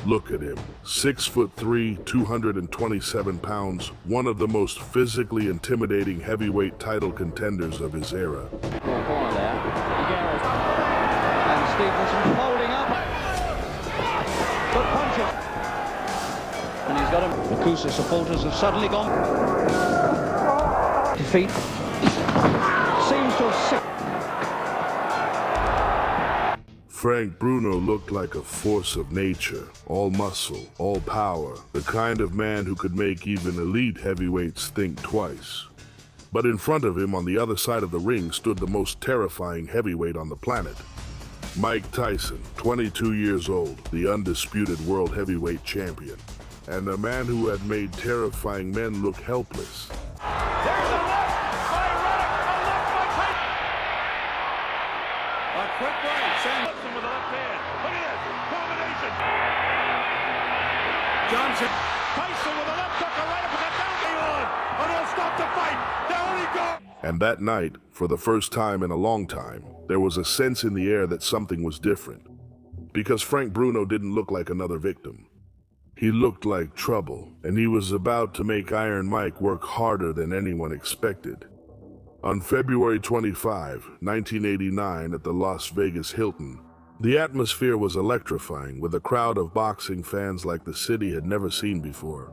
Look at him, 6'3", 227 pounds, one of the most physically intimidating heavyweight title contenders of his era. And Stevenson holding up. Good punches. And he's got him. Makusa supporters have suddenly gone. Defeat. Seems to have sick. Frank Bruno looked like a force of nature, all muscle, all power, the kind of man who could make even elite heavyweights think twice. But in front of him on the other side of the ring stood the most terrifying heavyweight on the planet. Mike Tyson, 22 years old, the undisputed world heavyweight champion, and a man who had made terrifying men look helpless. There's a left by Reddick, a left by Tyson. A quick right, Tyson with a left hand. Look at this, combination. Johnson, Tyson with a left hook, a right uppercut, down the on. And he'll stop the fight. Down he goes. And that night, for the first time in a long time, there was a sense in the air that something was different. Because Frank Bruno didn't look like another victim. He looked like trouble, and he was about to make Iron Mike work harder than anyone expected. On February 25, 1989, at the Las Vegas Hilton, the atmosphere was electrifying with a crowd of boxing fans like the city had never seen before.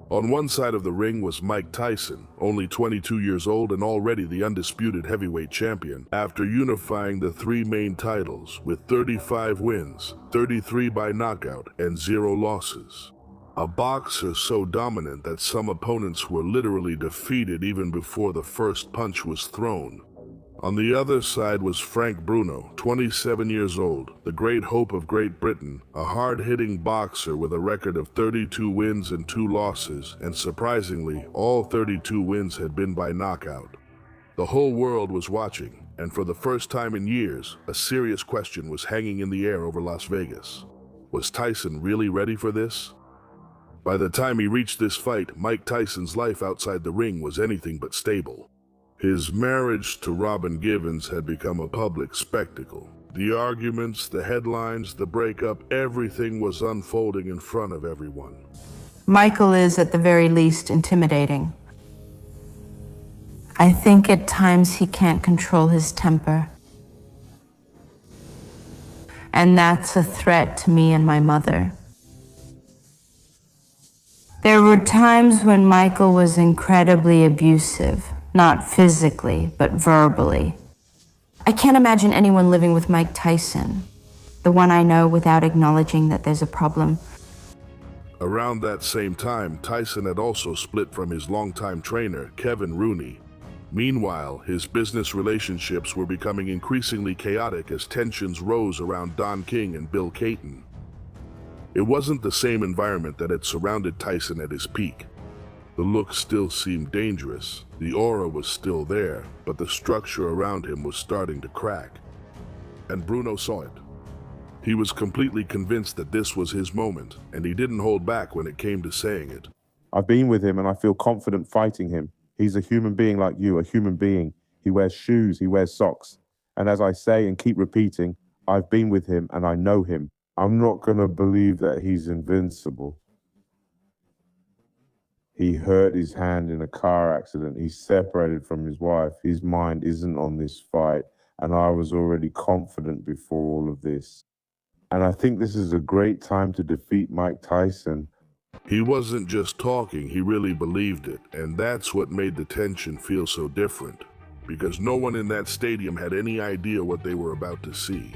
On one side of the ring was Mike Tyson, only 22 years old and already the undisputed heavyweight champion, after unifying the three main titles with 35 wins, 33 by knockout, and 0 losses. A boxer so dominant that some opponents were literally defeated even before the first punch was thrown. On the other side was Frank Bruno, 27 years old, the great hope of Great Britain, a hard-hitting boxer with a record of 32 wins and 2 losses, and surprisingly, all 32 wins had been by knockout. The whole world was watching, and for the first time in years, a serious question was hanging in the air over Las Vegas. Was Tyson really ready for this? By the time he reached this fight, Mike Tyson's life outside the ring was anything but stable. His marriage to Robin Givens had become a public spectacle. The arguments, the headlines, the breakup, everything was unfolding in front of everyone. Michael is, at the very least, intimidating. I think at times he can't control his temper. And that's a threat to me and my mother. There were times when Michael was incredibly abusive. Not physically, but verbally. I can't imagine anyone living with Mike Tyson, the one I know, without acknowledging that there's a problem. Around that same time, Tyson had also split from his longtime trainer, Kevin Rooney. Meanwhile, his business relationships were becoming increasingly chaotic as tensions rose around Don King and Bill Caton. It wasn't the same environment that had surrounded Tyson at his peak. The look still seemed dangerous, the aura was still there, but the structure around him was starting to crack. And Bruno saw it. He was completely convinced that this was his moment, and he didn't hold back when it came to saying it. I've been with him and I feel confident fighting him. He's a human being like you, a human being. He wears shoes, he wears socks. And as I say and keep repeating, I've been with him and I know him. I'm not gonna believe that he's invincible. He hurt his hand in a car accident. He's separated from his wife. His mind isn't on this fight. And I was already confident before all of this. And I think this is a great time to defeat Mike Tyson. He wasn't just talking, he really believed it. And that's what made the tension feel so different. Because no one in that stadium had any idea what they were about to see.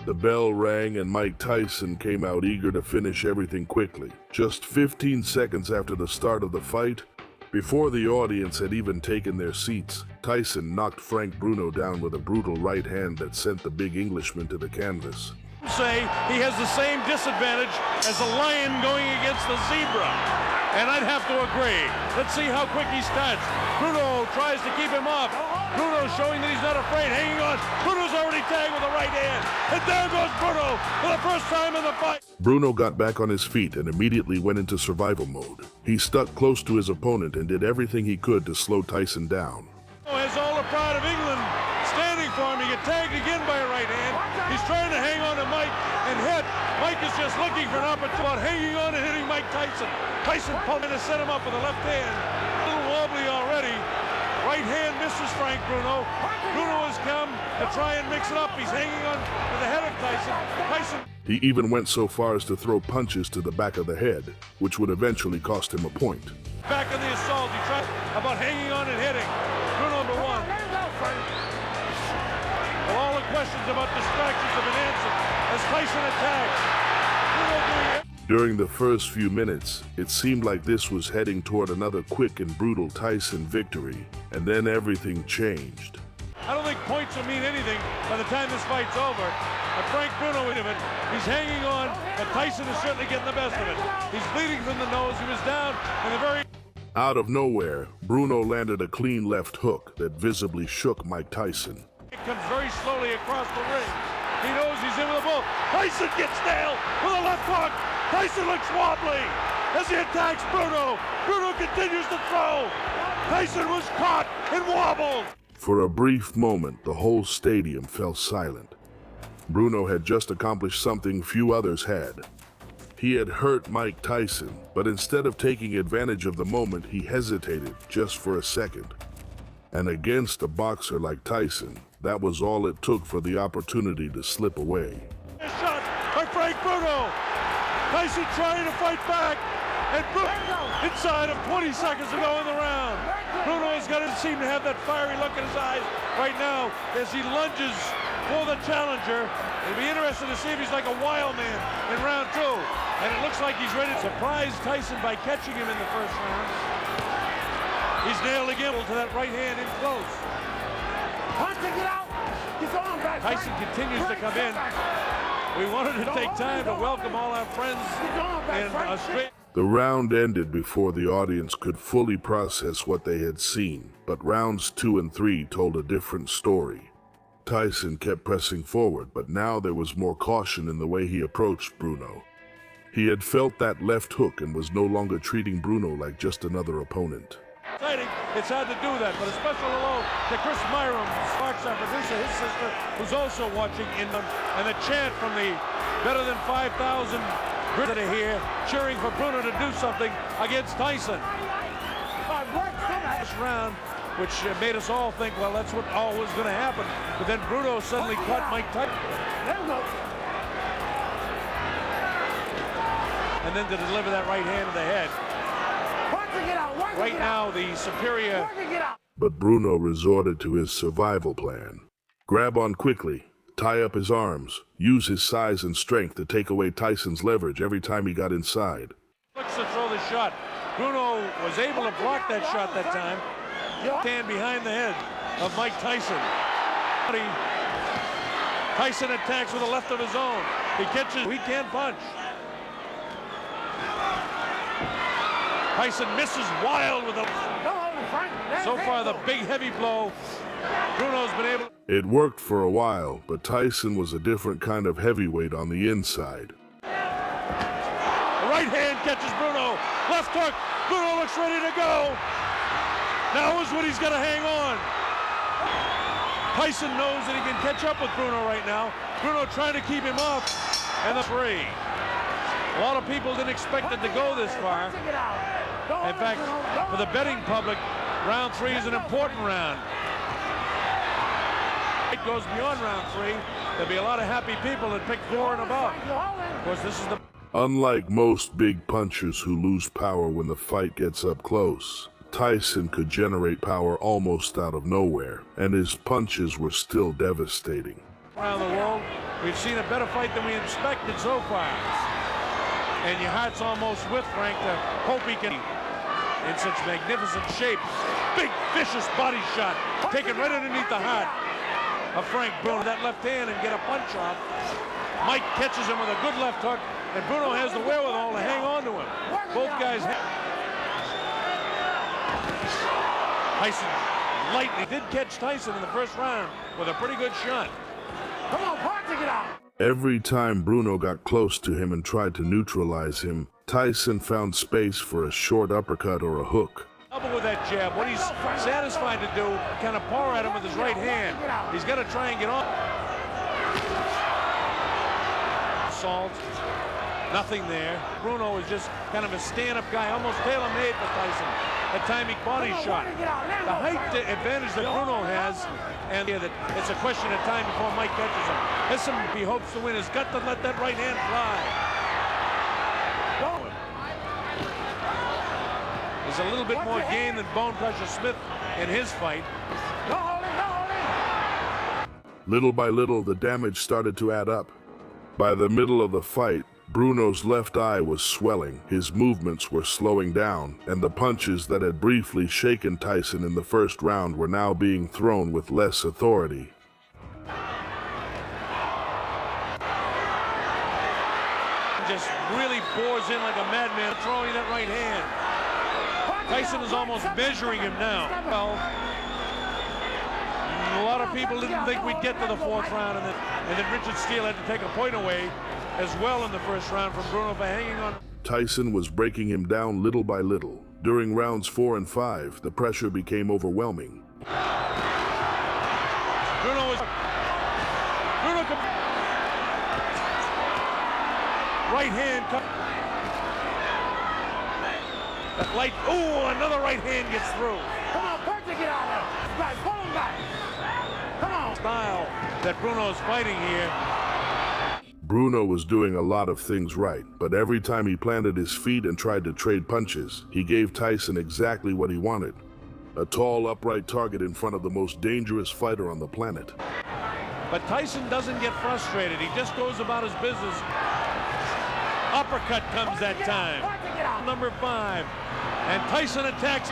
The bell rang and Mike Tyson came out eager to finish everything quickly. Just 15 seconds after the start of the fight, before the audience had even taken their seats, Tyson knocked Frank Bruno down with a brutal right hand that sent the big Englishman to the canvas. Say he has the same disadvantage as a lion going against the zebra. And I'd have to agree. Let's see how quick he starts. Bruno tries to keep him off. Bruno showing that he's not afraid, hanging on. Bruno's already tagged with a right hand. And there goes Bruno for the first time in the fight. Bruno got back on his feet and immediately went into survival mode. He stuck close to his opponent and did everything he could to slow Tyson down. Has all the pride of England standing for him. He got tagged again by a right hand. He's trying to hang on to Mike and hit. Mike is just looking for an opportunity about hanging on and hitting Mike Tyson. Tyson pulled in to set him up with a left hand. A little wobbly already. Right hand misses Frank Bruno. Bruno has come to try and mix it up. He's hanging on to the head of Tyson. He even went so far as to throw punches to the back of the head, which would eventually cost him a point. Back on the assault. He tried about hanging on and hitting. Bruno number one. Well, all the questions about distractions have been answered as Tyson attacks. Bruno doing it. During the first few minutes, it seemed like this was heading toward another quick and brutal Tyson victory, and then everything changed. I don't think points will mean anything by the time this fight's over. But Frank Bruno in it. He's hanging on, but Tyson is certainly getting the best of it. He's bleeding from the nose. He was down in the very... Out of nowhere, Bruno landed a clean left hook that visibly shook Mike Tyson. It comes very slowly across the ring. He knows he's in with a bull. Tyson gets nailed with a left hook. Tyson looks wobbly as he attacks Bruno. Bruno continues to throw. Tyson was caught and wobbled. For a brief moment, the whole stadium fell silent. Bruno had just accomplished something few others had. He had hurt Mike Tyson, but instead of taking advantage of the moment, he hesitated just for a second. And against a boxer like Tyson, that was all it took for the opportunity to slip away. A shot by Frank Bruno. Tyson trying to fight back, and Bruno inside of 20 seconds to go in the round. Bruno is going to seem to have that fiery look in his eyes right now as he lunges for the challenger. It'll be interesting to see if he's like a wild man in round two. And it looks like he's ready to surprise Tyson by catching him in the first round. He's nailed again to that right hand in close. Tyson continues to come in. We wanted to take time to welcome all our friends in Australia. The round ended before the audience could fully process what they had seen, but rounds 2 and 3 told a different story. Tyson kept pressing forward, but now there was more caution in the way he approached Bruno. He had felt that left hook and was no longer treating Bruno like just another opponent. Exciting. It's hard to do that, but a special hello to Chris Myram, Sparks, our producer, his sister, who's also watching in them, and the chant from the better than 5,000 that are here cheering for Bruno to do something against Tyson. This round, which made us all think, well, that's what all was going to happen. But then Bruno suddenly caught Mike Tyson. And then to deliver that right hand to the head. Right now, the superior... But Bruno resorted to his survival plan. Grab on quickly, tie up his arms, use his size and strength to take away Tyson's leverage every time he got inside. Looks to throw the shot. Bruno was able to block that shot that time. Stand behind the head of Mike Tyson. Tyson attacks with a left of his own. He catches, he can't punch. Tyson misses wild with a... So far, the big heavy blow. Bruno's been able... It worked for a while, but Tyson was a different kind of heavyweight on the inside. The right hand catches Bruno. Left hook. Bruno looks ready to go. Now is when he's got to hang on. Tyson knows that he can catch up with Bruno right now. Bruno trying to keep him off. And the three. A lot of people didn't expect it to go this far. In fact, for the betting public, round 3 is an important round. It goes beyond round 3. There'll be a lot of happy people that pick 4 and above. Of course, this is the... Unlike most big punchers who lose power when the fight gets up close, Tyson could generate power almost out of nowhere, and his punches were still devastating. Around the world, we've seen a better fight than we expected so far. And your heart's almost with Frank to hope he can in such magnificent shape. Big, vicious body shot, taken right underneath the heart of Frank Bruno. That left hand and get a punch off. Mike catches him with a good left hook, and Bruno has the wherewithal to hang on to him. Both guys Tyson lightly did catch Tyson in the first round with a pretty good shot. Come on, punch it out. Every time Bruno got close to him and tried to neutralize him, Tyson found space for a short uppercut or a hook. Double with that jab. What he's satisfied to do, kind of power at him with his right hand. He's got to try and get on. Salt. Nothing there. Bruno is just kind of a stand-up guy, almost tailor-made for Tyson. A timing body shot. The height advantage that Bruno has, and that it's a question of time before Mike catches him. Listen, he hopes to win. He's got to let that right hand fly. There's a little bit more gain than Bone Crusher Smith in his fight. Little by little, the damage started to add up. By the middle of the fight, Bruno's left eye was swelling, his movements were slowing down, and the punches that had briefly shaken Tyson in the first round were now being thrown with less authority. Just really bores in like a madman, throwing that right hand. Tyson is almost measuring him now. Well, a lot of people didn't think we'd get to the fourth round, and then Richard Steele had to take a point away as well in the first round from Bruno for hanging on. Tyson was breaking him down little by little. During rounds 4 and 5, the pressure became overwhelming. Bruno right hand. That light. Oh, another right hand gets through. Come on, Percy, get out of there. Back, pull him back. Come on. Style that Bruno's fighting here. Bruno was doing a lot of things right, but every time he planted his feet and tried to trade punches, he gave Tyson exactly what he wanted. A tall, upright target in front of the most dangerous fighter on the planet. But Tyson doesn't get frustrated. He just goes about his business. Uppercut comes that time. Number 5. And Tyson attacks.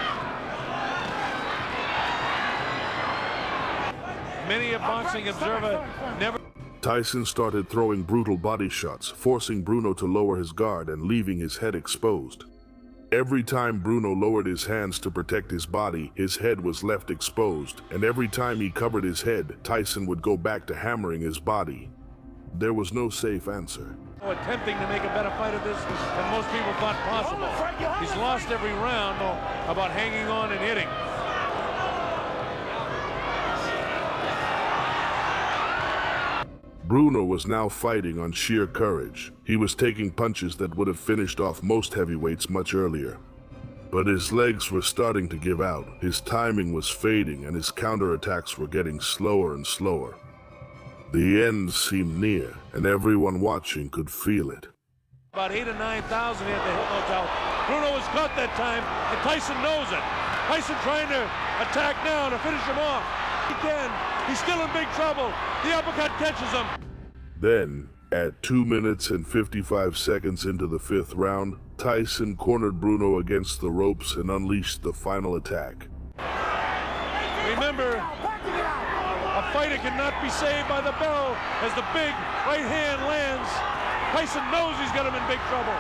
Many a boxing observer never... Tyson started throwing brutal body shots, forcing Bruno to lower his guard and leaving his head exposed. Every time Bruno lowered his hands to protect his body, his head was left exposed, and every time he covered his head, Tyson would go back to hammering his body. There was no safe answer. Attempting to make a better fight of this than most people thought possible. He's lost every round about hanging on and hitting. Bruno was now fighting on sheer courage. He was taking punches that would have finished off most heavyweights much earlier. But his legs were starting to give out, his timing was fading, and his counterattacks were getting slower and slower. The end seemed near, and everyone watching could feel it. About 8,000 or 9,000 at the Hill Hotel. Bruno was caught that time, and Tyson knows it. Tyson trying to attack now to finish him off. He can. He's still in big trouble. The uppercut catches him. Then, at 2 minutes and 55 seconds into the 5th round, Tyson cornered Bruno against the ropes and unleashed the final attack. Remember, a fighter cannot be saved by the bell as the big right hand lands. Tyson knows he's got him in big trouble.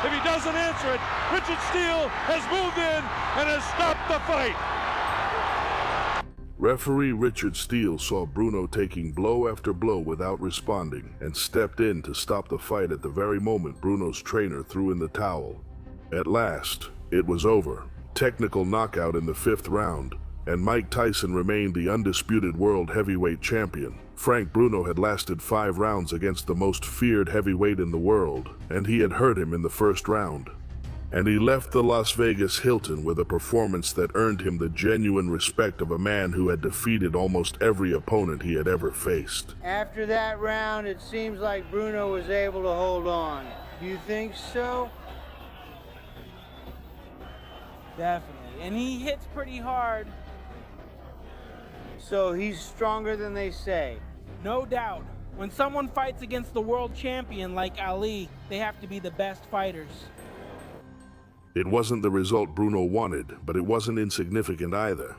If he doesn't answer it, Richard Steele has moved in and has stopped the fight. Referee Richard Steele saw Bruno taking blow after blow without responding and stepped in to stop the fight at the very moment Bruno's trainer threw in the towel. At last, it was over. Technical knockout in the 5th round, and Mike Tyson remained the undisputed world heavyweight champion. Frank Bruno had lasted 5 rounds against the most feared heavyweight in the world, and he had hurt him in the 1st round. And he left the Las Vegas Hilton with a performance that earned him the genuine respect of a man who had defeated almost every opponent he had ever faced. After that round, it seems like Bruno was able to hold on. You think so? Definitely, and he hits pretty hard. So he's stronger than they say? No doubt. When someone fights against the world champion like Ali, they have to be the best fighters. It wasn't the result Bruno wanted, but it wasn't insignificant either.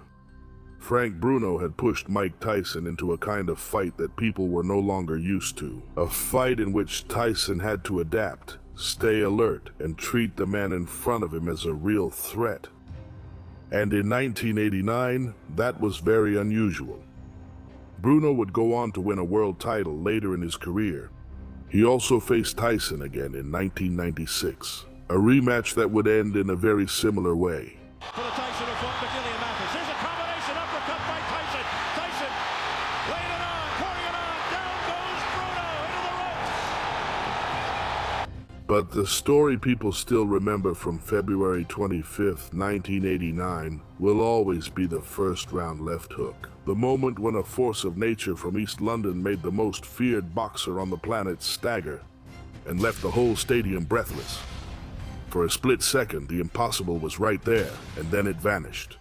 Frank Bruno had pushed Mike Tyson into a kind of fight that people were no longer used to. A fight in which Tyson had to adapt, stay alert, and treat the man in front of him as a real threat. And in 1989, that was very unusual. Bruno would go on to win a world title later in his career. He also faced Tyson again in 1996. A rematch that would end in a very similar way. For the Tyson who fought McGillian Mathis. Here's a combination uppercut by Tyson. Tyson laying it on, pouring it on. Down goes Bruno into the ropes. But the story people still remember from February 25th, 1989 will always be the first round left hook. The moment when a force of nature from East London made the most feared boxer on the planet stagger and left the whole stadium breathless. For a split second, the impossible was right there, and then it vanished.